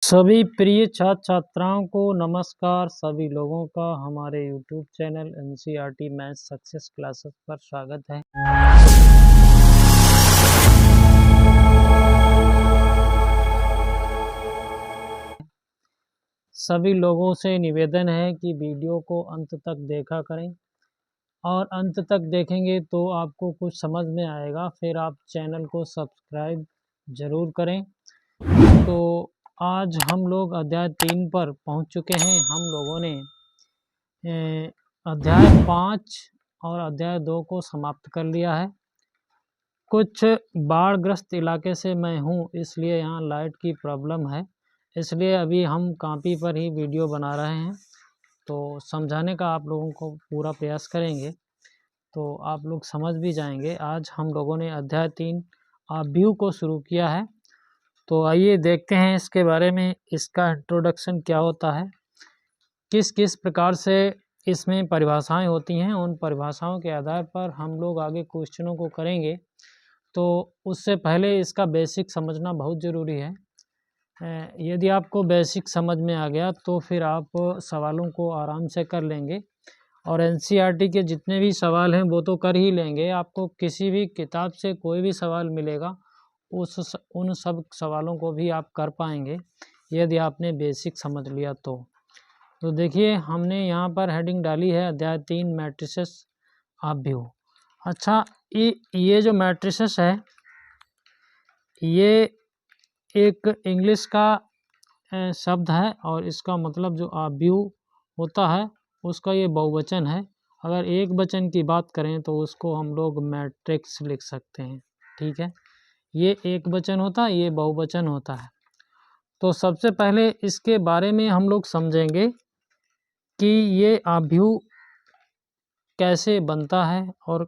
सभी प्रिय छात्र छात्राओं को नमस्कार। सभी लोगों का हमारे YouTube channel NCERT maths success classes पर स्वागत है। सभी लोगों से निवेदन है कि वीडियो को अंत तक देखा करें और अंत तक देखेंगे तो आपको कुछ समझ में आएगा, फिर आप चैनल को सब्सक्राइब ज़रूर करें। तो आज हम लोग अध्याय 3 पर पहुंच चुके हैं। हम लोगों ने अध्याय 5 और अध्याय 2 को समाप्त कर लिया है। कुछ बाढ़ग्रस्त इलाके से मैं हूं, इसलिए यहाँ लाइट की प्रॉब्लम है, इसलिए अभी हम कॉपी पर ही वीडियो बना रहे हैं। तो समझाने का आप लोगों को पूरा प्रयास करेंगे तो आप लोग समझ भी जाएंगे। आज हम लोगों ने अध्याय 3 व्यू को शुरू किया है। तो आइए देखते हैं इसके बारे में, इसका इंट्रोडक्शन क्या होता है, किस किस प्रकार से इसमें परिभाषाएं होती हैं, उन परिभाषाओं के आधार पर हम लोग आगे क्वेश्चनों को करेंगे। तो उससे पहले इसका बेसिक समझना बहुत ज़रूरी है। यदि आपको बेसिक समझ में आ गया तो फिर आप सवालों को आराम से कर लेंगे और NCERT के जितने भी सवाल हैं वो तो कर ही लेंगे। आपको किसी भी किताब से कोई भी सवाल मिलेगा उन सब सवालों को भी आप कर पाएंगे यदि आपने बेसिक समझ लिया तो देखिए, हमने यहाँ पर हेडिंग डाली है अध्याय 3 मैट्रिसेस ऑफ व्यू। अच्छा, ये जो मैट्रिसेस है ये एक इंग्लिश का शब्द है और इसका मतलब जो व्यू होता है उसका ये बहुवचन है। अगर एक वचन की बात करें तो उसको हम लोग मैट्रिक्स लिख सकते हैं। ठीक है, ये एक वचन होता है, ये बहुवचन होता है। तो सबसे पहले इसके बारे में हम लोग समझेंगे कि ये व्यू कैसे बनता है और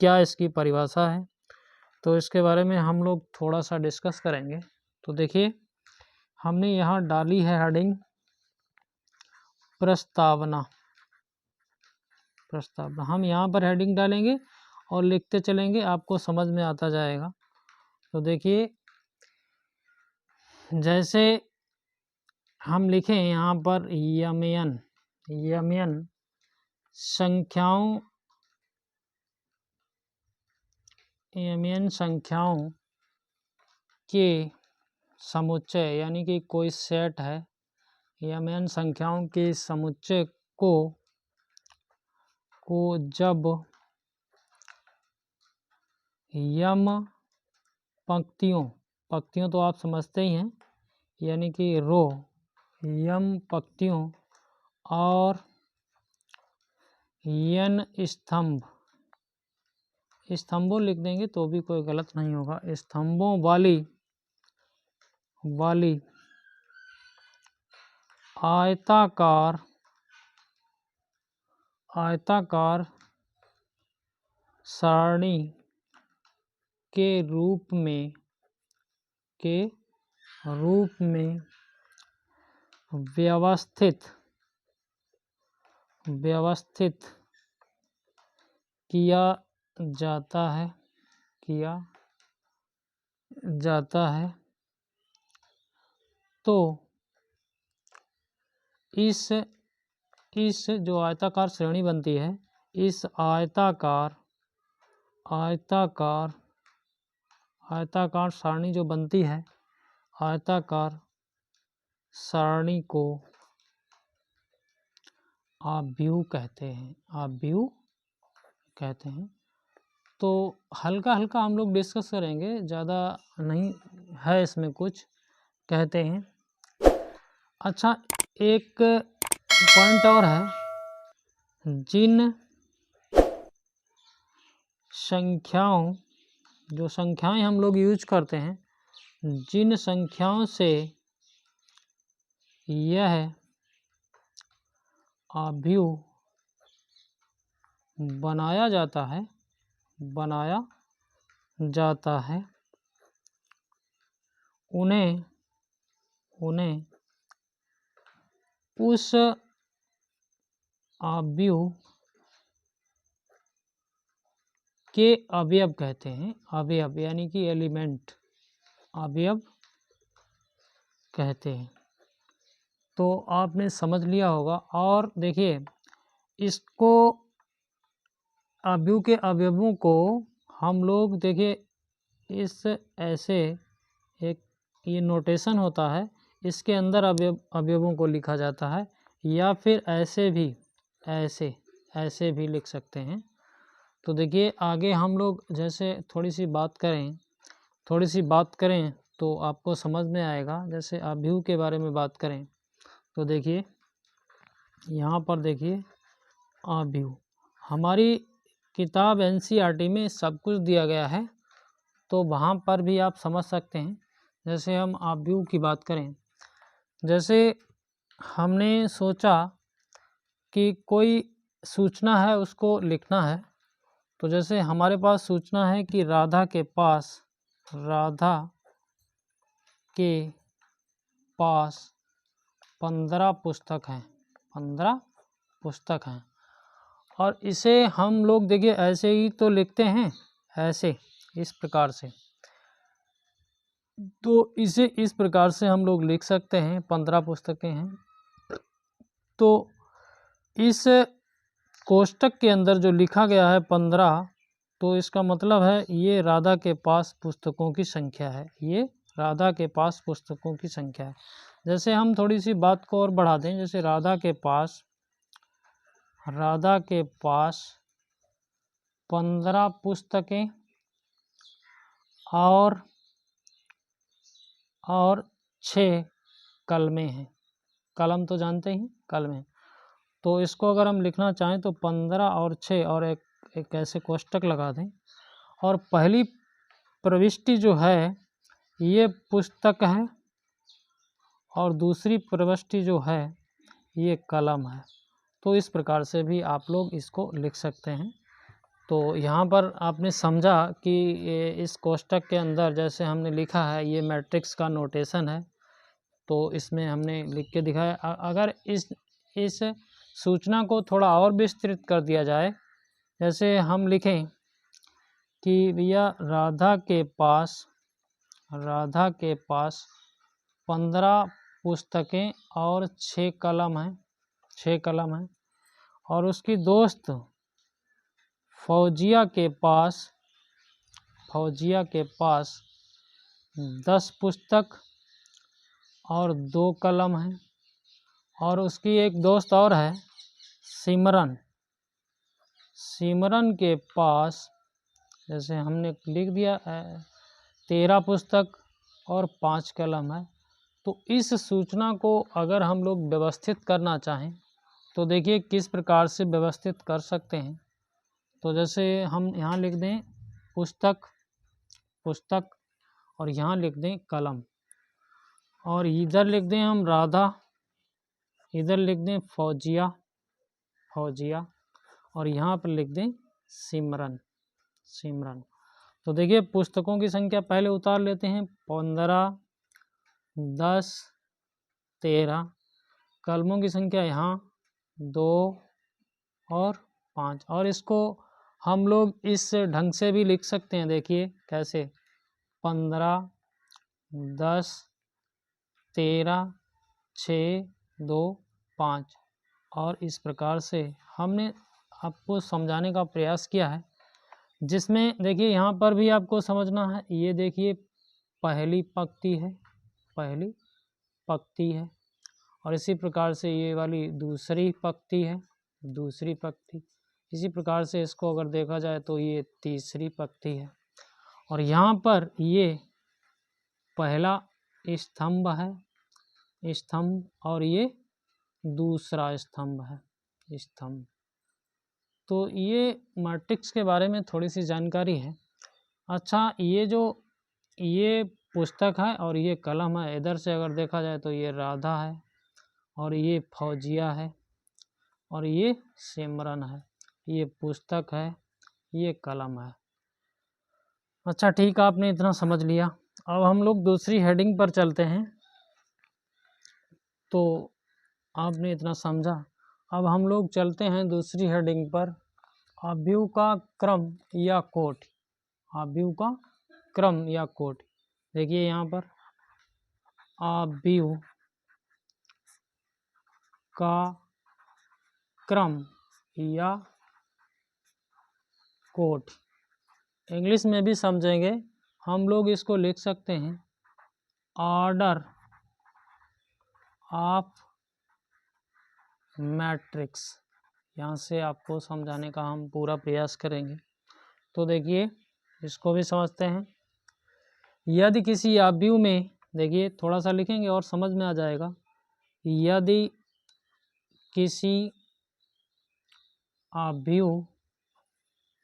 क्या इसकी परिभाषा है। तो इसके बारे में हम लोग थोड़ा सा डिस्कस करेंगे। तो देखिए, हमने यहाँ डाली है हेडिंग प्रस्तावना। हम यहाँ पर हेडिंग डालेंगे और लिखते चलेंगे, आपको समझ में आता जाएगा। तो देखिए, जैसे हम लिखें यहाँ पर यमयन संख्याओं के समुच्चय, यानी कि कोई सेट है, यमयन संख्याओं के समुच्चय को जब यम पंक्तियों तो आप समझते ही हैं, यानी कि रो, यम पंक्तियों और यन स्तंभों लिख देंगे तो भी कोई गलत नहीं होगा, स्तंभों वाली आयताकार सारणी के रूप में व्यवस्थित किया जाता है। तो इस जो आयताकार श्रेणी बनती है, इस आयताकार सारणी जो बनती है, आयताकार सारणी को व्यू कहते हैं। तो हल्का हल्का हम लोग डिस्कस करेंगे, ज़्यादा नहीं है इसमें कुछ, कहते हैं। अच्छा, एक पॉइंट और है, जिन संख्याएं हम लोग यूज करते हैं, जिन संख्याओं से यह व्यू बनाया जाता है, उन्हें उस व्यू के अवयव कहते हैं। अवयव यानी कि एलिमेंट, अवयव कहते हैं। तो आपने समझ लिया होगा। और देखिए, इसको अवयव के अवयवों को हम लोग देखिए इस ऐसे एक ये नोटेशन होता है, इसके अंदर अवयवों को लिखा जाता है, या फिर ऐसे भी लिख सकते हैं। तो देखिए आगे हम लोग जैसे थोड़ी सी बात करें तो आपको समझ में आएगा। जैसे अवयव के बारे में बात करें तो देखिए यहाँ पर देखिए अवयव, हमारी किताब NCERT में सब कुछ दिया गया है, तो वहाँ पर भी आप समझ सकते हैं। जैसे हम अवयव की बात करें, जैसे हमने सोचा कि कोई सूचना है उसको लिखना है, तो जैसे हमारे पास सूचना है कि राधा के पास 15 पुस्तक हैं, 15 पुस्तक हैं। और इसे हम लोग देखिए ऐसे ही तो लिखते हैं, ऐसे इस प्रकार से। तो इसे इस प्रकार से हम लोग लिख सकते हैं, 15 पुस्तकें हैं। तो इस कोष्टक के अंदर जो लिखा गया है 15, तो इसका मतलब है ये राधा के पास पुस्तकों की संख्या है, ये राधा के पास पुस्तकों की संख्या है। जैसे हम थोड़ी सी बात को और बढ़ा दें, जैसे राधा के पास 15 पुस्तकें और 6 कलमें हैं। कलम तो जानते ही, कलमें। तो इसको अगर हम लिखना चाहें तो 15 और 6 और एक ऐसे कोष्टक लगा दें, और पहली प्रविष्टि जो है ये पुस्तक है, और दूसरी प्रविष्टि जो है ये कलम है। तो इस प्रकार से भी आप लोग इसको लिख सकते हैं। तो यहाँ पर आपने समझा कि इस कोष्टक के अंदर जैसे हमने लिखा है ये मैट्रिक्स का नोटेशन है, तो इसमें हमने लिख के दिखाया। अगर इस सूचना को थोड़ा और विस्तृत कर दिया जाए, जैसे हम लिखें कि भैया राधा के पास 15 पुस्तकें और 6 कलम हैं, और उसकी दोस्त फौजिया के पास 10 पुस्तक और 2 कलम हैं, और उसकी एक दोस्त और है सिमरन के पास, जैसे हमने लिख दिया 13 पुस्तक और 5 कलम है। तो इस सूचना को अगर हम लोग व्यवस्थित करना चाहें तो देखिए किस प्रकार से व्यवस्थित कर सकते हैं। तो जैसे हम यहाँ लिख दें पुस्तक और यहाँ लिख दें कलम, और इधर लिख दें हम राधा, इधर लिख दें फौजिया, और यहाँ पर लिख दें सिमरन। तो देखिए पुस्तकों की संख्या पहले उतार लेते हैं, 15, 10, 13। कलमों की संख्या यहाँ 2 और 5। और इसको हम लोग इस ढंग से भी लिख सकते हैं, देखिए कैसे, 15, 10, 13, 6, 2, 5। और इस प्रकार से हमने आपको समझाने का प्रयास किया है, जिसमें देखिए यहाँ पर भी आपको समझना है। ये देखिए पहली पंक्ति है, और इसी प्रकार से ये वाली दूसरी पंक्ति है, इसी प्रकार से इसको अगर देखा जाए तो ये तीसरी पंक्ति है, और यहाँ पर ये पहला स्तंभ है, और ये दूसरा स्तंभ है, तो ये मैट्रिक्स के बारे में थोड़ी सी जानकारी है। अच्छा, ये पुस्तक है और ये कलम है। इधर से अगर देखा जाए तो ये राधा है, और ये फौजिया है, और ये सिमरन है। ये पुस्तक है, ये कलम है। अच्छा ठीक, आपने इतना समझ लिया। अब हम लोग दूसरी हेडिंग पर चलते हैं। तो आपने इतना समझा, अब हम लोग चलते हैं दूसरी हेडिंग पर, अवयव का क्रम या कोटि। देखिए यहाँ पर अवयव का क्रम या कोट। इंग्लिश में भी समझेंगे, हम लोग इसको लिख सकते हैं ऑर्डर ऑफ मैट्रिक्स। यहाँ से आपको समझाने का हम पूरा प्रयास करेंगे। तो देखिए इसको भी समझते हैं। यदि किसी अवयव में, देखिए थोड़ा सा लिखेंगे और समझ में आ जाएगा। यदि किसी अवयव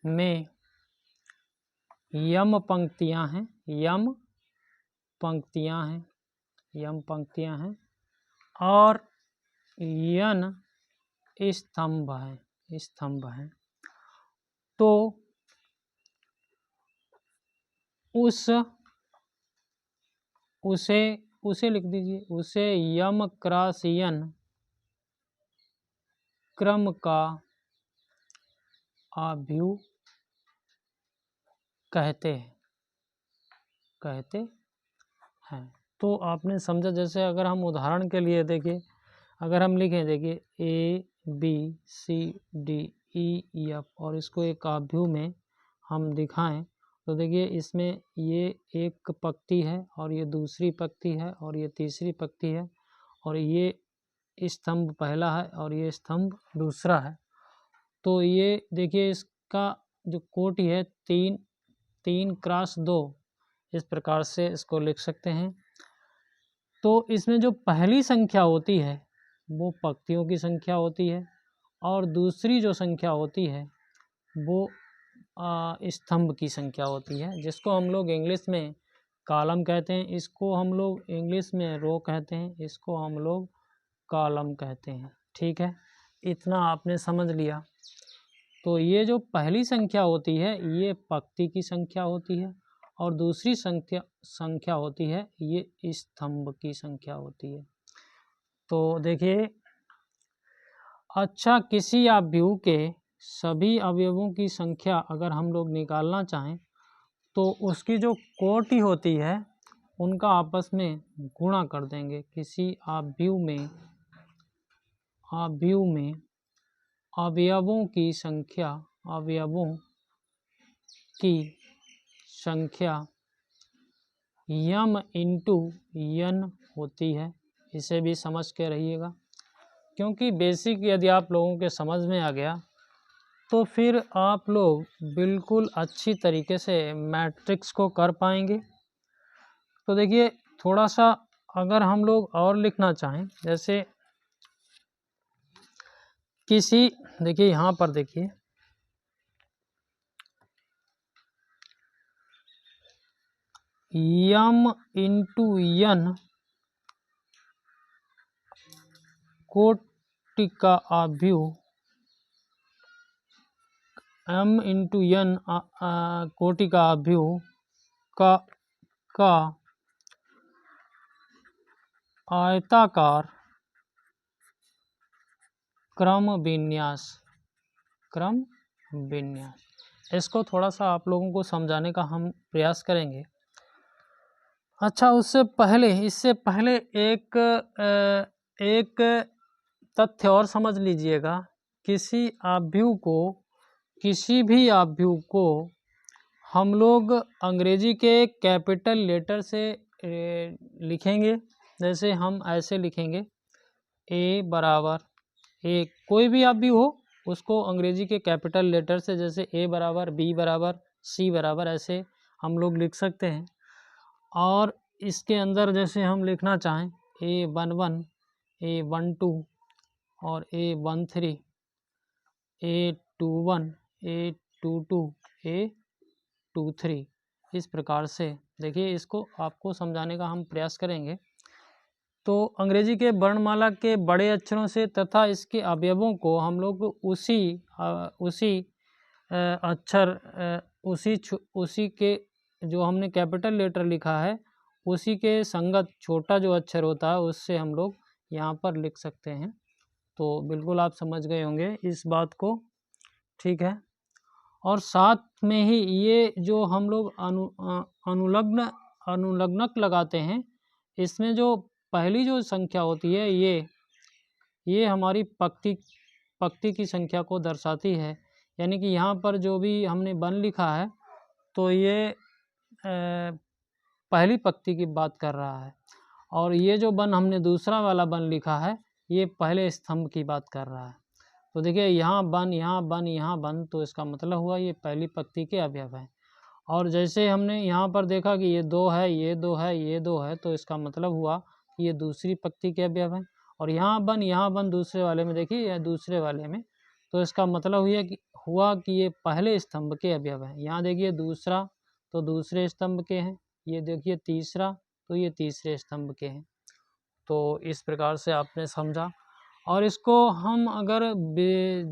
में यम पंक्तियां हैं, यम पंक्तियां हैं और यन स्तंभ हैं, तो उसे लिख दीजिए, उसे यम क्रॉस यन क्रम का अवयव कहते हैं। तो आपने समझा। जैसे अगर हम उदाहरण के लिए देखिए, अगर हम लिखें, देखिए ABCDEF और इसको एक अवयव में हम दिखाएं, तो देखिए इसमें ये एक पंक्ति है और ये दूसरी पंक्ति है और ये तीसरी पंक्ति है और ये स्तंभ पहला है और ये स्तंभ दूसरा है। तो ये देखिए इसका जो कोटि है 3x2, इस प्रकार से इसको लिख सकते हैं। तो इसमें जो पहली संख्या होती है वो पंक्तियों की संख्या होती है और दूसरी जो संख्या होती है वो स्तंभ की संख्या होती है, जिसको हम लोग इंग्लिश में कॉलम कहते हैं, इसको हम लोग इंग्लिश में रो कहते हैं, इसको हम लोग कॉलम कहते हैं। ठीक है, इतना आपने समझ लिया। तो ये जो पहली संख्या होती है ये पंक्ति की संख्या होती है और दूसरी संख्या होती है ये स्तंभ की संख्या होती है। तो देखिए, अच्छा, किसी अवयव के सभी अवयवों की संख्या अगर हम लोग निकालना चाहें तो उसकी जो कोटि होती है उनका आपस में गुणा कर देंगे। किसी अवयव में अवयवों की संख्या यम इंटू यन होती है। इसे भी समझ के रहिएगा, क्योंकि बेसिक यदि आप लोगों के समझ में आ गया तो फिर आप लोग बिल्कुल अच्छी तरीके से मैट्रिक्स को कर पाएंगे। तो देखिए थोड़ा सा अगर हम लोग और लिखना चाहें, जैसे किसी, देखिए यहाँ पर देखिए यम इंटू यन कोटि का अवयव, m इंटू यन कोटि का अवयव का आयताकार क्रम विन्यास। इसको थोड़ा सा आप लोगों को समझाने का हम प्रयास करेंगे। अच्छा, इससे पहले एक तथ्य और समझ लीजिएगा। किसी भी अवयव को हम लोग अंग्रेजी के कैपिटल लेटर से लिखेंगे। जैसे हम ऐसे लिखेंगे A बराबर A, कोई भी अवयव हो उसको अंग्रेजी के कैपिटल लेटर से, जैसे A बराबर, B बराबर, C बराबर, ऐसे हम लोग लिख सकते हैं। और इसके अंदर जैसे हम लिखना चाहें A11, A12 और A13, A21, A22, A23, इस प्रकार से देखिए इसको आपको समझाने का हम प्रयास करेंगे। तो अंग्रेजी के वर्णमाला के बड़े अक्षरों से तथा इसके अवयवों को हम लोग उसी के जो हमने कैपिटल लेटर लिखा है उसी के संगत छोटा जो अक्षर होता है उससे हम लोग यहाँ पर लिख सकते हैं। तो बिल्कुल आप समझ गए होंगे इस बात को। ठीक है, और साथ में ही ये जो हम लोग अनुलग्नक लगाते हैं, इसमें जो पहली जो संख्या होती है ये हमारी पंक्ति की संख्या को दर्शाती है, यानी कि यहाँ पर जो भी हमने 1 लिखा है तो ये पहली पंक्ति की बात कर रहा है, और ये जो 1 हमने दूसरा वाला 1 लिखा है ये पहले स्तंभ की बात कर रहा है। तो देखिए यहाँ 1 यहाँ 1 यहाँ 1, तो इसका मतलब हुआ ये पहली पंक्ति के अवयव हैं। और जैसे हमने यहाँ पर देखा कि ये 2 है, ये 2 है, ये 2 है, तो इसका मतलब हुआ कि ये दूसरी पंक्ति के अवयव हैं। और यहाँ 1 दूसरे वाले में देखिए, या दूसरे वाले में, तो इसका मतलब हुआ कि ये पहले स्तंभ के अवयव हैं। यहाँ देखिए दूसरा, तो दूसरे स्तंभ के हैं, ये देखिए तीसरा, तो ये तीसरे स्तंभ के हैं। तो इस प्रकार से आपने समझा। और इसको हम अगर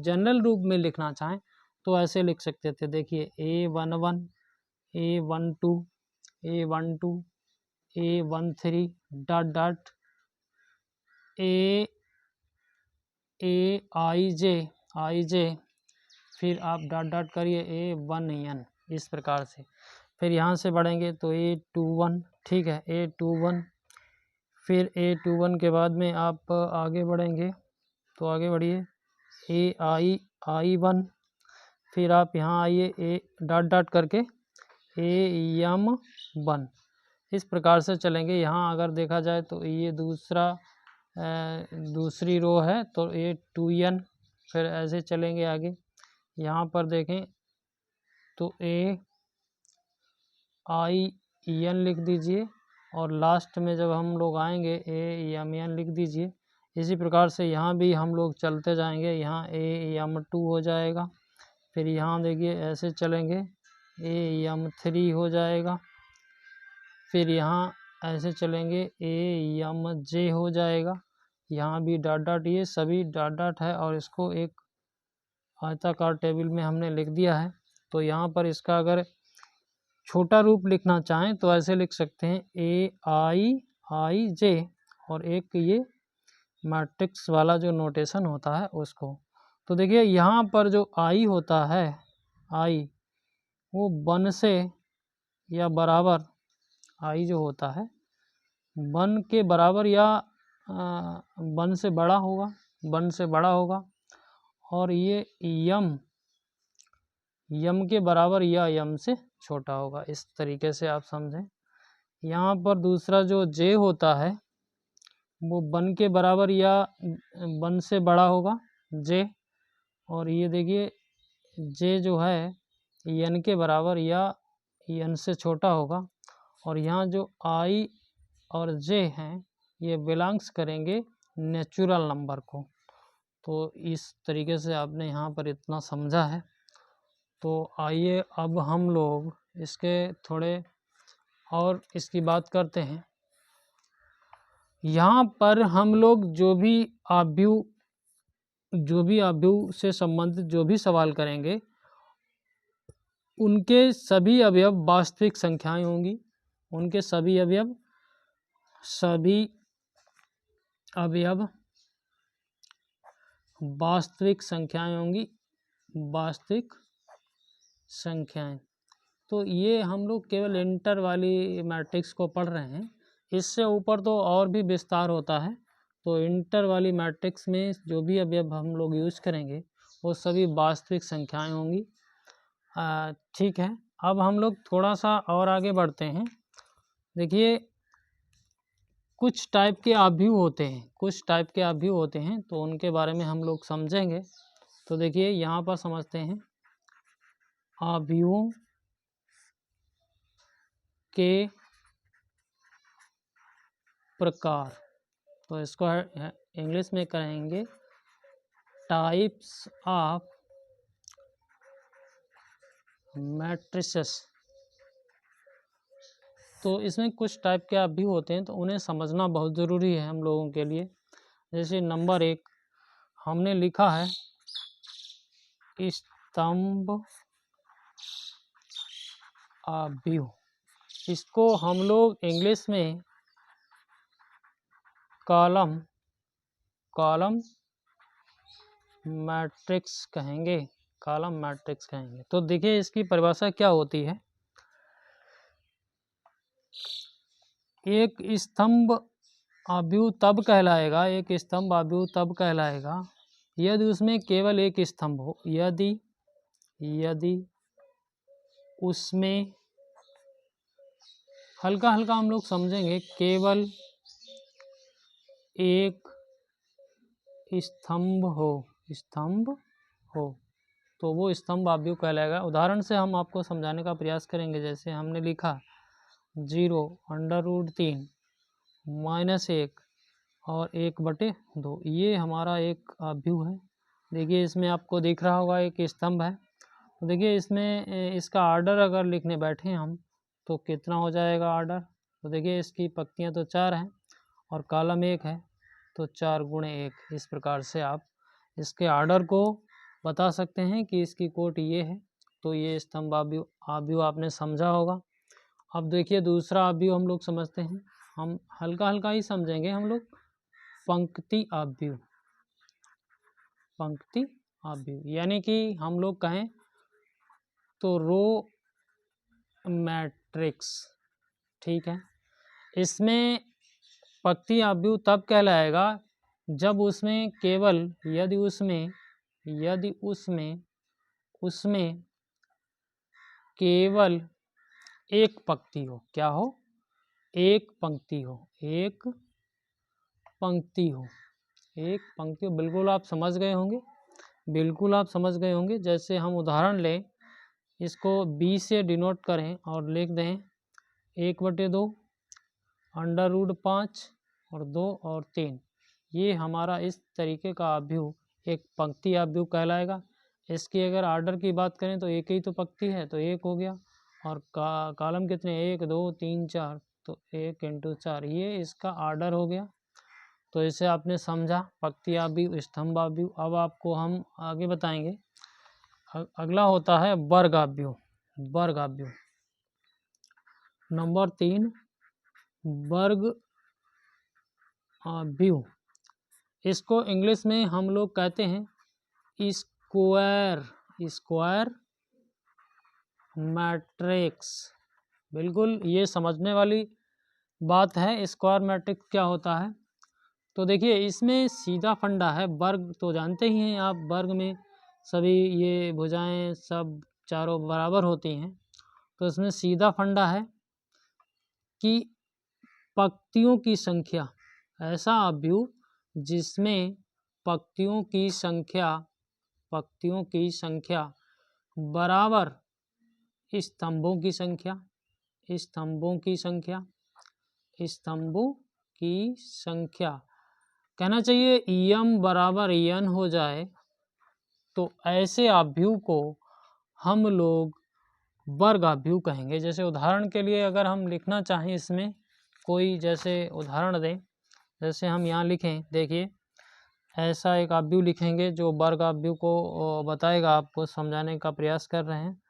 जनरल रूप में लिखना चाहें तो ऐसे लिख सकते थे, देखिए A11, A12, A12, A13 dot dot IJ, फिर आप डॉट डॉट करिए A1N, इस प्रकार से। फिर यहाँ से बढ़ेंगे तो A21, ठीक है, A21, फिर A21 के बाद में आप आगे बढ़ेंगे, तो आगे बढ़िए AI1, फिर आप यहाँ आइए A डॉट डॉट करके AM1, इस प्रकार से चलेंगे। यहाँ अगर देखा जाए तो ये दूसरी रो है, तो A2N, फिर ऐसे चलेंगे आगे। यहाँ पर देखें तो AIN लिख दीजिए, और लास्ट में जब हम लोग आएंगे AM लिख दीजिए। इसी प्रकार से यहाँ भी हम लोग चलते जाएंगे, यहाँ AM2 हो जाएगा, फिर यहाँ देखिए ऐसे चलेंगे AM3 हो जाएगा, फिर यहाँ ऐसे चलेंगे AMJ हो जाएगा। यहाँ भी डॉट डॉट, ये सभी डॉट डॉट है, और इसको एक आयताकार टेबल में हमने लिख दिया है। तो यहाँ पर इसका अगर छोटा रूप लिखना चाहें तो ऐसे लिख सकते हैं AIIJ, और एक ये मैट्रिक्स वाला जो नोटेशन होता है उसको। तो देखिए यहाँ पर जो I होता है, I वो 1 से या बराबर, I जो होता है 1 के बराबर या 1 से बड़ा होगा, 1 से बड़ा होगा। और ये यम के बराबर या यम से छोटा होगा, इस तरीके से आप समझें। यहाँ पर दूसरा जो J होता है वो 1 के बराबर या 1 से बड़ा होगा, J। और ये देखिए J जो है N के बराबर या N से छोटा होगा। और यहाँ जो I और J हैं ये बिलोंग्स करेंगे नेचुरल नंबर को। तो इस तरीके से आपने यहाँ पर इतना समझा है। तो आइए अब हम लोग इसके थोड़े और इसकी बात करते हैं। यहाँ पर हम लोग जो भी आव्यूह से संबंधित जो भी सवाल करेंगे उनके सभी अवयव वास्तविक संख्याएं होंगी, उनके सभी अवयव वास्तविक संख्याएं होंगी, वास्तविक संख्याएं। तो ये हम लोग केवल इंटर वाली मैट्रिक्स को पढ़ रहे हैं, इससे ऊपर तो और भी विस्तार होता है। तो इंटर वाली मैट्रिक्स में जो भी अवयव हम लोग यूज़ करेंगे वो सभी वास्तविक संख्याएं होंगी। ठीक है, अब हम लोग थोड़ा सा और आगे बढ़ते हैं। देखिए कुछ टाइप के आव्यूह होते हैं, तो उनके बारे में हम लोग समझेंगे। तो देखिए यहाँ पर समझते हैं आव्यूहों के प्रकार। तो इसको इंग्लिश में कहेंगे टाइप्स ऑफ मैट्रिसेस। तो इसमें कुछ टाइप के आव्यूह होते हैं, तो उन्हें समझना बहुत ज़रूरी है हम लोगों के लिए। जैसे नंबर 1 हमने लिखा है स्तंभ आव्यूह, इसको हम लोग इंग्लिश में कॉलम मैट्रिक्स कहेंगे, तो देखिए इसकी परिभाषा क्या होती है। एक स्तंभ आव्यूह तब कहलाएगा, एक स्तंभ आव्यूह तब कहलाएगा यदि उसमें केवल एक स्तंभ हो। यदि उसमें, हल्का हल्का हम लोग समझेंगे, केवल एक स्तंभ हो तो वो स्तंभ आव्यूह कहलाएगा। उदाहरण से हम आपको समझाने का प्रयास करेंगे। जैसे हमने लिखा 0√3 -1 और 1/2, ये हमारा एक आव्यूह है। देखिए इसमें आपको दिख रहा होगा एक स्तंभ है। तो देखिए इसमें इसका आर्डर अगर लिखने बैठे हम तो कितना हो जाएगा आर्डर। तो देखिए इसकी पंक्तियाँ तो 4 हैं और कॉलम 1 है, तो 4 × 1। इस प्रकार से आप इसके आर्डर को बता सकते हैं कि इसकी कोट ये है। तो ये स्तंभ आव्यूह आपने समझा होगा। अब देखिए दूसरा आव्यूह हम लोग समझते हैं। हम हल्का हल्का ही समझेंगे हम लोग। पंक्ति आव्यूह, पंक्ति आव्यूह यानी कि हम लोग कहें तो रो मैट्रिक्स, ठीक है। इसमें पंक्ति आव्यूह तब कहलाएगा जब उसमें केवल, यदि उसमें केवल एक पंक्ति हो। क्या हो? एक पंक्ति हो। बिल्कुल आप समझ गए होंगे। जैसे हम उदाहरण लें, इसको b से डिनोट करें और लिख दें 1/2 √5 और 2 और 3। ये हमारा इस तरीके का आव्यूह एक पंक्ति आव्यूह कहलाएगा। इसकी अगर आर्डर की बात करें तो एक ही तो पंक्ति है, तो 1 हो गया। और कॉलम कितने? 1 2 3 4, तो 1 × 4, ये इसका आर्डर हो गया। तो इसे आपने समझा, पंक्ति आव्यूह, स्तंभ आव्यूह। अब आपको हम आगे बताएंगे। अगला होता है वर्ग आव्यूह। नंबर 3, वर्ग आव्यूह। इसको इंग्लिश में हम लोग कहते हैं स्क्वायर मैट्रिक्स। बिल्कुल ये समझने वाली बात है। स्क्वायर मैट्रिक्स क्या होता है? तो देखिए इसमें सीधा फंडा है। वर्ग तो जानते ही हैं आप, वर्ग में सभी ये भुजाएं सब चारों बराबर होती हैं। तो इसमें सीधा फंडा है कि पंक्तियों की संख्या, ऐसा आव्यूह जिसमें पंक्तियों की संख्या बराबर स्तंभों की संख्या कहना चाहिए m बराबर n हो जाए, तो ऐसे आव्यूह को हम लोग वर्ग आव्यूह कहेंगे। जैसे उदाहरण के लिए अगर हम लिखना चाहें, इसमें कोई जैसे उदाहरण दें, जैसे हम यहाँ लिखें, देखिए ऐसा एक आव्यूह लिखेंगे जो वर्ग आव्यूह को बताएगा। आपको समझाने का प्रयास कर रहे हैं।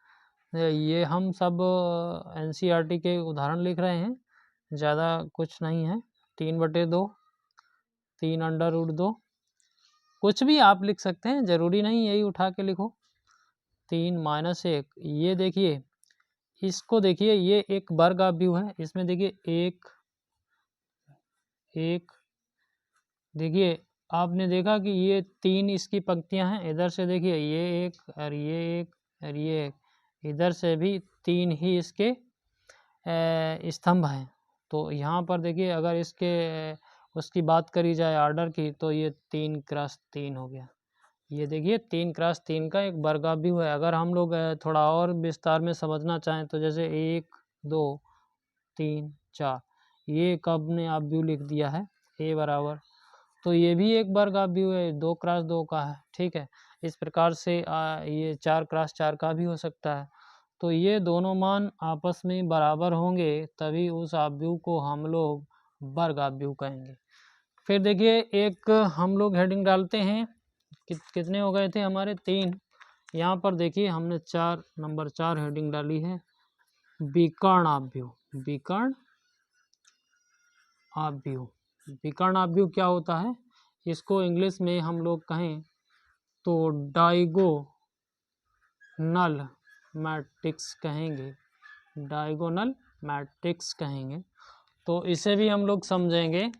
ये हम सब NCERT के उदाहरण लिख रहे हैं, ज़्यादा कुछ नहीं है। 3/2, 3√2, कुछ भी आप लिख सकते हैं, ज़रूरी नहीं यही उठा के लिखो। 3 - 1, ये देखिए, इसको देखिए, ये एक वर्ग आव्यूह है। इसमें देखिए एक देखिए आपने देखा कि ये 3 इसकी पंक्तियां हैं। इधर से देखिए ये एक और ये एक और ये एक, इधर से भी 3 ही इसके स्तंभ हैं। तो यहाँ पर देखिए अगर उसकी बात करी जाए आर्डर की, तो ये 3 × 3 हो गया। ये देखिए 3 × 3 का एक वर्ग आव्यूह है। अगर हम लोग थोड़ा और विस्तार में समझना चाहें तो जैसे 1 2 3 4, ये कब ने आव्यूह लिख दिया है A बराबर, तो ये भी एक वर्ग आव्यूह है, 2 × 2 का है, ठीक है। इस प्रकार से ये 4 × 4 का भी हो सकता है। तो ये दोनों मान आपस में बराबर होंगे, तभी उस आव्यूह को हम लोग वर्ग आव्यूह कहेंगे। फिर देखिए एक हम लोग हेडिंग डालते हैं, कितने हो गए थे हमारे? 3। यहाँ पर देखिए हमने नंबर 4 हेडिंग डाली है, विकर्ण आव्यूह क्या होता है? इसको इंग्लिश में हम लोग कहें तो डायगोनल मैट्रिक्स कहेंगे। तो इसे भी हम लोग समझेंगे।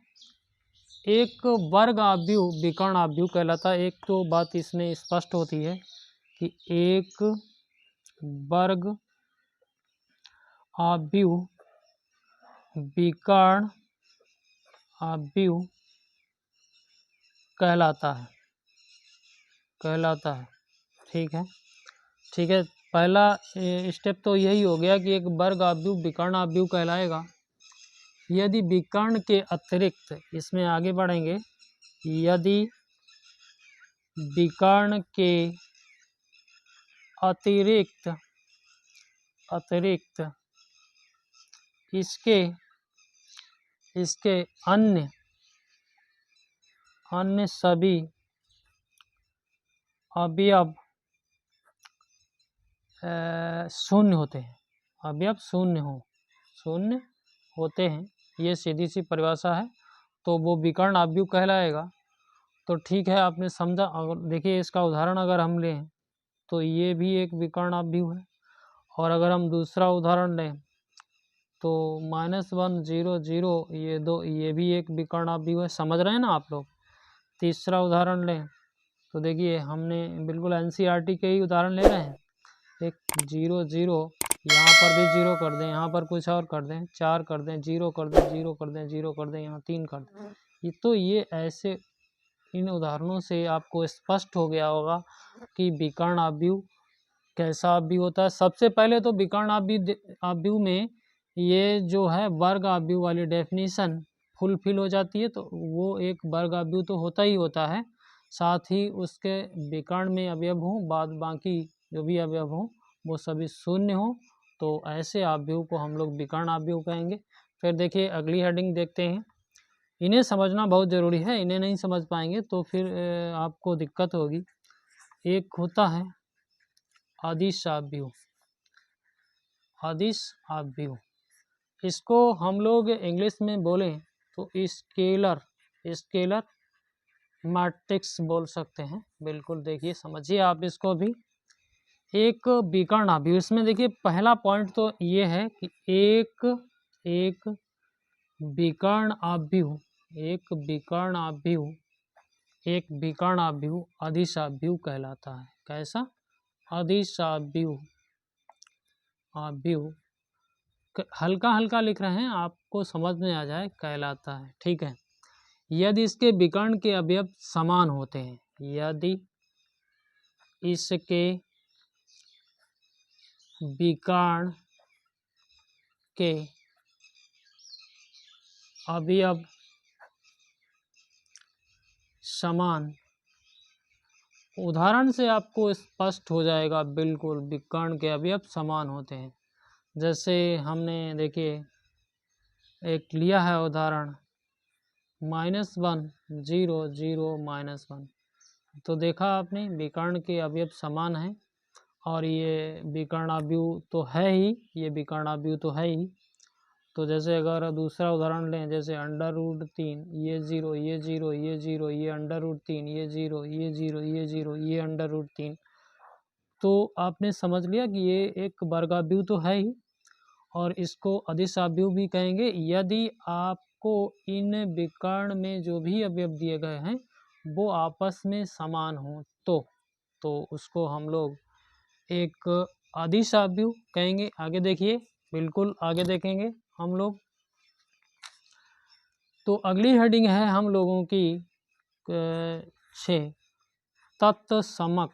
एक वर्ग आव्यूह विकर्ण आव्यूह कहलाता है। एक तो बात इसमें स्पष्ट होती है कि एक वर्ग आव्यूह विकर्ण आव्यूह कहलाता है। ठीक है, ठीक है। पहला स्टेप तो यही हो गया कि एक वर्ग आव्यूह विकर्ण आव्यूह कहलाएगा यदि विकर्ण के अतिरिक्त, इसमें आगे बढ़ेंगे, यदि विकर्ण के अतिरिक्त इसके अन्य सभी अवयव शून्य होते हैं। अवयव शून्य होते हैं, ये सीधी सी परिभाषा है, तो वो विकर्ण आव्यूह कहलाएगा। तो ठीक है, आपने समझा। अगर देखिए इसका उदाहरण अगर हम लें तो ये भी एक विकर्ण आव्यूह है। और अगर हम दूसरा उदाहरण लें तो -1 0 0 ये दो, ये भी एक विकर्ण आव्यूह है। समझ रहे हैं ना आप लोग। तीसरा उदाहरण लें तो देखिए हमने बिल्कुल एनसीईआरटी के ही उदाहरण ले रहे हैं। एक 0 0, यहाँ पर भी 0 कर दें, यहाँ पर कुछ और कर दें, 4 कर दें, 0 कर दें, 0 कर दें, 0 कर दें, यहाँ 3 कर दें। तो ये ऐसे इन उदाहरणों से आपको स्पष्ट हो गया होगा कि विकर्ण आव्यूह कैसा आव्यूह होता है। सबसे पहले तो विकर्ण आव्यूह में ये जो है वर्ग आव्यूह वाली डेफिनेशन फुलफिल हो जाती है, तो वो एक वर्ग आव्यूह तो होता ही होता है। साथ ही उसके विकर्ण में अवयव हों, बाद बाकी जो भी अवयव हों वो सभी शून्य हों, तो ऐसे आव्यूह को हम लोग विकर्ण आव्यूह कहेंगे। फिर देखिए अगली हेडिंग देखते हैं। इन्हें समझना बहुत ज़रूरी है, इन्हें नहीं समझ पाएंगे तो फिर आपको दिक्कत होगी। एक होता है अदिश आव्यूह। अदिश आव्यूह, इसको हम लोग इंग्लिश में बोलें तो स्केलर मैट्रिक्स बोल सकते हैं। बिल्कुल, देखिए समझिए आप इसको भी। एक विकर्ण आव्यूह, इसमें देखिए पहला पॉइंट तो ये है कि एक विकर्ण आव्यूह अदिश आव्यूह कहलाता है। कैसा? अदिश आव्यूह हल्का हल्का लिख रहे हैं, आपको समझ में आ जाए, कहलाता है। ठीक है, यदि इसके विकर्ण के अवयव समान होते हैं, यदि इसके विकर्ण के अवयव समान, उदाहरण से आपको स्पष्ट हो जाएगा बिल्कुल विकर्ण के अवयव समान होते हैं। जैसे हमने देखिए एक लिया है उदाहरण -1 0 0 -1, तो देखा आपने विकर्ण के अवयव समान हैं और ये विकर्ण आव्यूह तो है ही, ये विकर्ण आव्यूह तो है ही। तो जैसे अगर दूसरा उदाहरण लें, जैसे √3, ये 0 ये 0 ये 0 ये √3 ये 0 ये 0 ये 0 ये √3, तो आपने समझ लिया कि ये एक वर्ग आव्यूह तो है ही और इसको अदिश आव्यूह भी कहेंगे। यदि आपको इन विकर्ण में जो भी अवयव दिए गए हैं वो आपस में समान हों तो उसको हम लोग एक अदिश आव्यूह कहेंगे। आगे देखिए, बिल्कुल आगे देखेंगे हम लोग। तो अगली हेडिंग है हम लोगों की 6, तत्समक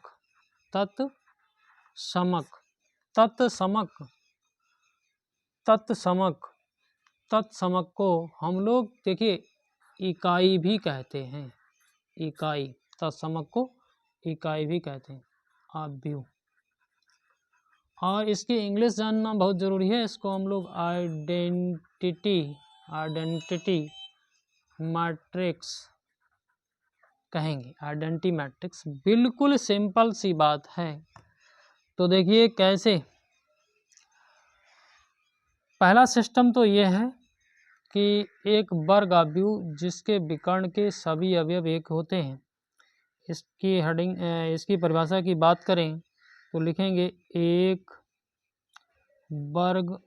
को हम लोग देखिए इकाई भी कहते हैं। तत्समक को इकाई भी कहते हैं, आव्यूह। और इसकी इंग्लिश जानना बहुत ज़रूरी है। इसको हम लोग आइडेंटिटी मैट्रिक्स कहेंगे। आइडेंटिटी मैट्रिक्स बिल्कुल सिंपल सी बात है। तो देखिए कैसे, पहला सिस्टम तो ये है कि एक वर्ग आव्यूह जिसके विकर्ण के सभी अवयव एक होते हैं। इसकी परिभाषा की बात करें तो लिखेंगे एक वर्ग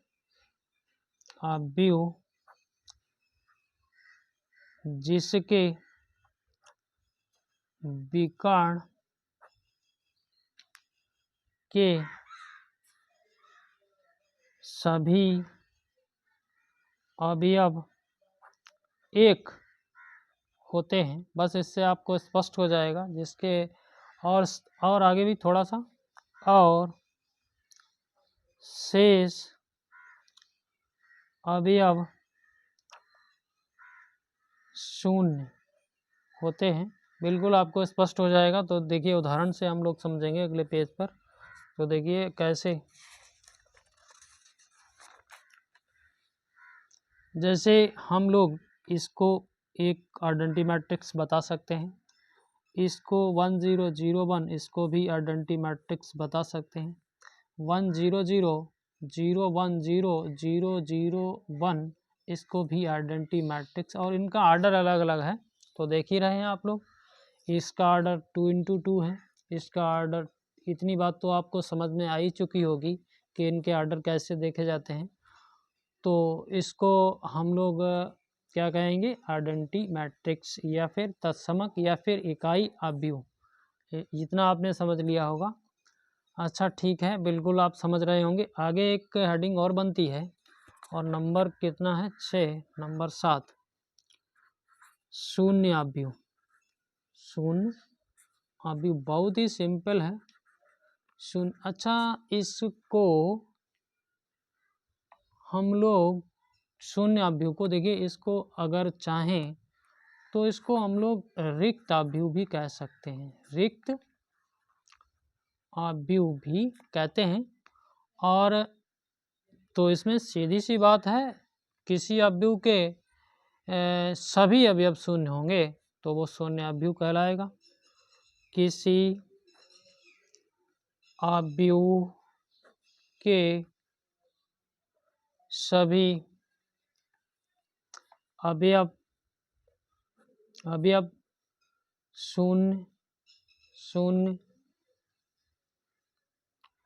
आव्यूह जिसके विकर्ण के सभी अवयव एक होते हैं। बस इससे आपको स्पष्ट हो जाएगा। जिसके और आगे भी थोड़ा सा, और शेष अवयव शून्य होते हैं। बिल्कुल आपको स्पष्ट हो जाएगा। तो देखिए उदाहरण से हम लोग समझेंगे अगले पेज पर। तो देखिए कैसे, जैसे हम लोग इसको एक आइडेंटिटी मैट्रिक्स बता सकते हैं, इसको 1 0 0 1 इसको भी आइडेंटिटी मैट्रिक्स बता सकते हैं। 1 0 0 0 1 0 0 0 1 इसको भी आइडेंटिटी मैट्रिक्स, और इनका आर्डर अलग अलग है। तो देख ही रहे हैं आप लोग, इसका आर्डर 2 × 2 है, इसका आर्डर, इतनी बात तो आपको समझ में आ ही चुकी होगी कि इनके आर्डर कैसे देखे जाते हैं। तो इसको हम लोग क्या कहेंगे, आइडेंटिटी मैट्रिक्स या फिर तत्समक या फिर इकाई अवयव। इतना आपने समझ लिया होगा। अच्छा ठीक है, बिल्कुल आप समझ रहे होंगे। आगे एक हेडिंग और बनती है, और नंबर कितना है, 6, नंबर 7, शून्य अवयव। शून्य अवयव बहुत ही सिंपल है, शून्य। अच्छा, इसको हम लोग शून्य अवयव को देखिए, इसको अगर चाहें तो इसको हम लोग रिक्त अवयव भी कह सकते हैं, रिक्त अवयव भी कहते हैं। और तो इसमें सीधी सी बात है, किसी अवयव के सभी अवयव शून्य होंगे तो वो शून्य अवयव कहलाएगा। किसी अवयव के सभी अवयव शून्य शून्य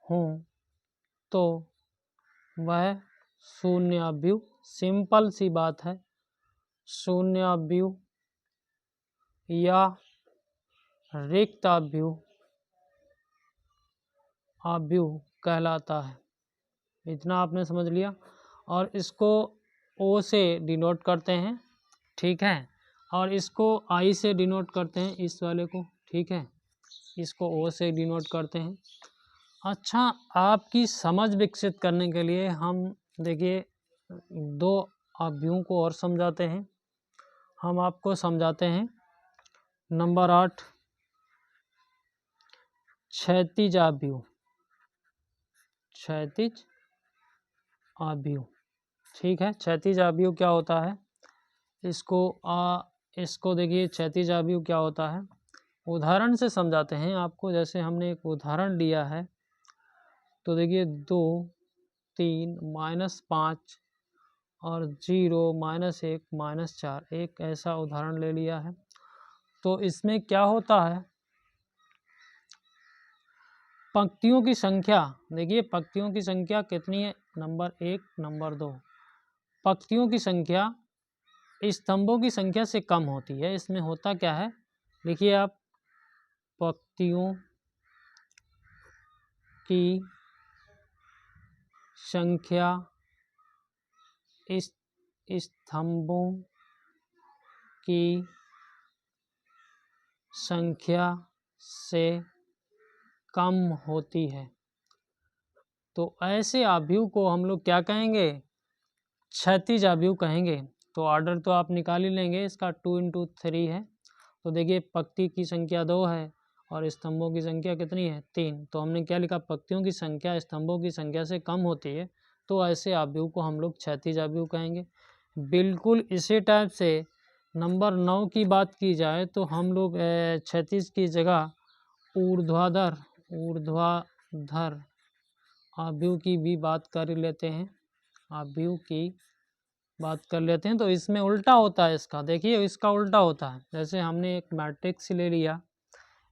हों तो वह शून्य अवयव, सिंपल सी बात है, शून्य अवयव या रिक्त अवयव कहलाता है। इतना आपने समझ लिया। और इसको ओ से डिनोट करते हैं, ठीक है, और इसको आई से डिनोट करते हैं, इस वाले को, ठीक है, इसको ओ से डिनोट करते हैं। अच्छा, आपकी समझ विकसित करने के लिए हम देखिए 2 अवयवों को और समझाते हैं। हम आपको समझाते हैं नंबर 8, क्षैतिज अवयव। क्षैतिज अवयव, ठीक है। क्षैतिज अवयव क्या होता है, इसको देखिए, क्षैतिज अवयव क्या होता है, उदाहरण से समझाते हैं आपको। जैसे हमने एक उदाहरण लिया है, तो देखिए 2 3 -5 और 0 -1 -4, एक ऐसा उदाहरण ले लिया है। तो इसमें क्या होता है, पंक्तियों की संख्या, देखिए पंक्तियों की संख्या कितनी है, नंबर 1 नंबर 2, पंक्तियों की संख्या स्तंभों की संख्या से कम होती है। इसमें होता क्या है, देखिए आप, पंक्तियों की संख्या स्तंभों की संख्या से कम होती है। तो ऐसे अवयव को हम लोग क्या कहेंगे, क्षैतिज अवयव कहेंगे। तो ऑर्डर तो आप निकाल ही लेंगे, इसका 2 × 3 है। तो देखिए पंक्ति की संख्या 2 है और स्तंभों की संख्या कितनी है, 3। तो हमने क्या लिखा, पंक्तियों की संख्या स्तंभों की संख्या से कम होती है, तो ऐसे अवयव को हम लोग क्षैतिज अवयव कहेंगे। बिल्कुल इसी टाइप से नंबर 9 की बात की जाए तो हम लोग क्षैतिज की जगह ऊर्ध्वाधर अवयव की भी बात कर लेते हैं, अवयव की बात कर लेते हैं। तो इसमें उल्टा होता है इसका, देखिए इसका उल्टा होता है। जैसे हमने एक मैट्रिक्स ले लिया,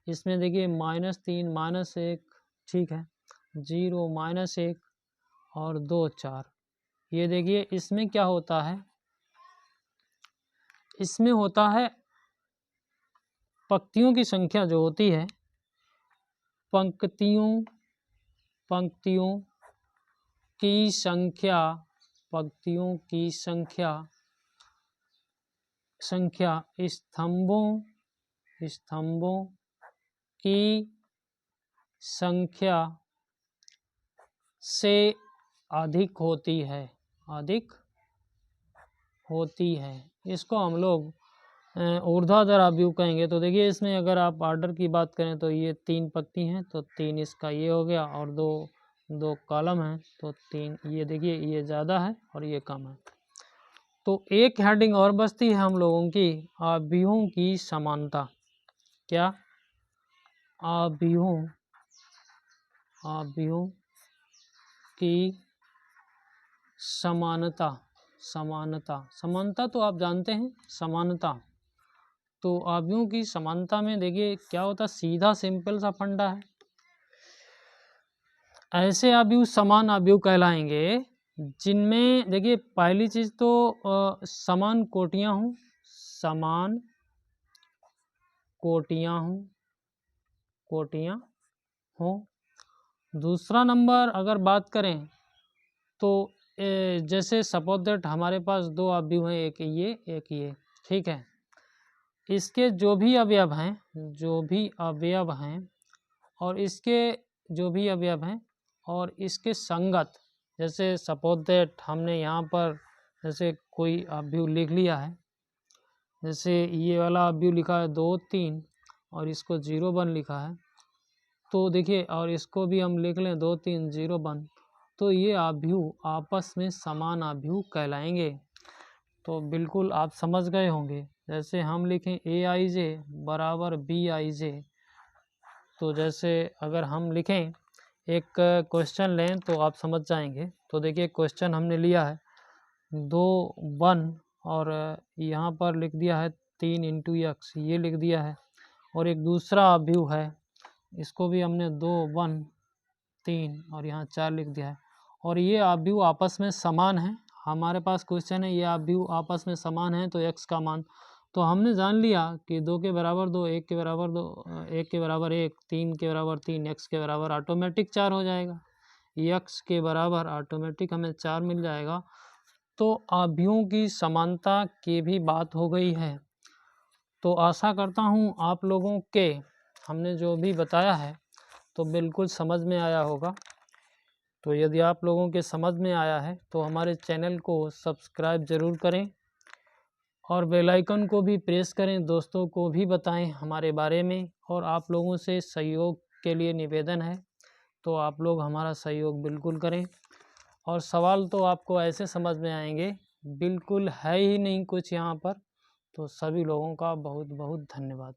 इसमें देखिए -3 -1, ठीक है, 0 -1 और 2 4। ये देखिए इसमें क्या होता है, इसमें होता है पंक्तियों की संख्या जो होती है, पंक्तियों की संख्या, पंक्तियों की संख्या स्तंभों की संख्या से अधिक होती है। इसको हम लोग ऊर्ध्वाधर अवयव कहेंगे। तो देखिए इसमें अगर आप ऑर्डर की बात करें तो ये 3 पंक्ति हैं, तो 3 इसका ये हो गया, और दो कॉलम हैं, तो 3 ये देखिए ये ज़्यादा है और ये कम है। तो एक हेडिंग और बचती है हम लोगों की, अवयवों की समानता। क्या? अवयवों की समानता तो आप जानते हैं, समानता। तो अवयवों की समानता में देखिए क्या होता है, सीधा सिंपल सा फंडा है। ऐसे अवयव समान अवयव कहलाएंगे जिनमें देखिए पहली चीज तो समान कोटियां हो। दूसरा नंबर अगर बात करें तो जैसे सपोज दैट हमारे पास 2 अवयव हैं, एक ये, ठीक है। इसके जो भी अवयव हैं और इसके जो भी अवयव हैं और इसके संगत, जैसे सपोज दैट हमने यहाँ पर जैसे कोई अवयव लिख लिया है, जैसे ये वाला अवयव लिखा है 2 3 और इसको 0 1 लिखा है, तो देखिए और इसको भी हम लिख लें 2 3 0 1, तो ये अवयव आपस में समान अवयव कहलाएंगे। तो बिल्कुल आप समझ गए होंगे। जैसे हम लिखें AIJ बराबर BIJ, तो जैसे अगर हम लिखें एक क्वेश्चन लें तो आप समझ जाएंगे। तो देखिए क्वेश्चन हमने लिया है 2 1 और यहाँ पर लिख दिया है 3 × x, ये लिख दिया है, और एक दूसरा अवयव है, इसको भी हमने 2 1 3 और यहाँ 4 लिख दिया है, और ये अवयव आपस में समान है। हमारे पास क्वेश्चन है ये अवयव आपस में समान है, तो x का मान, तो हमने जान लिया कि 2 के बराबर 2, 1 के बराबर 2, 1 के बराबर 1, 3 के बराबर 3, x के बराबर ऑटोमेटिक 4 हो जाएगा, x के बराबर ऑटोमेटिक हमें 4 मिल जाएगा। तो अवयवों की समानता की भी बात हो गई है। तो आशा करता हूँ आप लोगों के हमने जो भी बताया है तो बिल्कुल समझ में आया होगा। तो यदि आप लोगों के समझ में आया है तो हमारे चैनल को सब्सक्राइब ज़रूर करें और बेल आइकन को भी प्रेस करें, दोस्तों को भी बताएं हमारे बारे में। और आप लोगों से सहयोग के लिए निवेदन है, तो आप लोग हमारा सहयोग बिल्कुल करें। और सवाल तो आपको ऐसे समझ में आएंगे, बिल्कुल है ही नहीं कुछ यहाँ पर। तो सभी लोगों का बहुत बहुत धन्यवाद।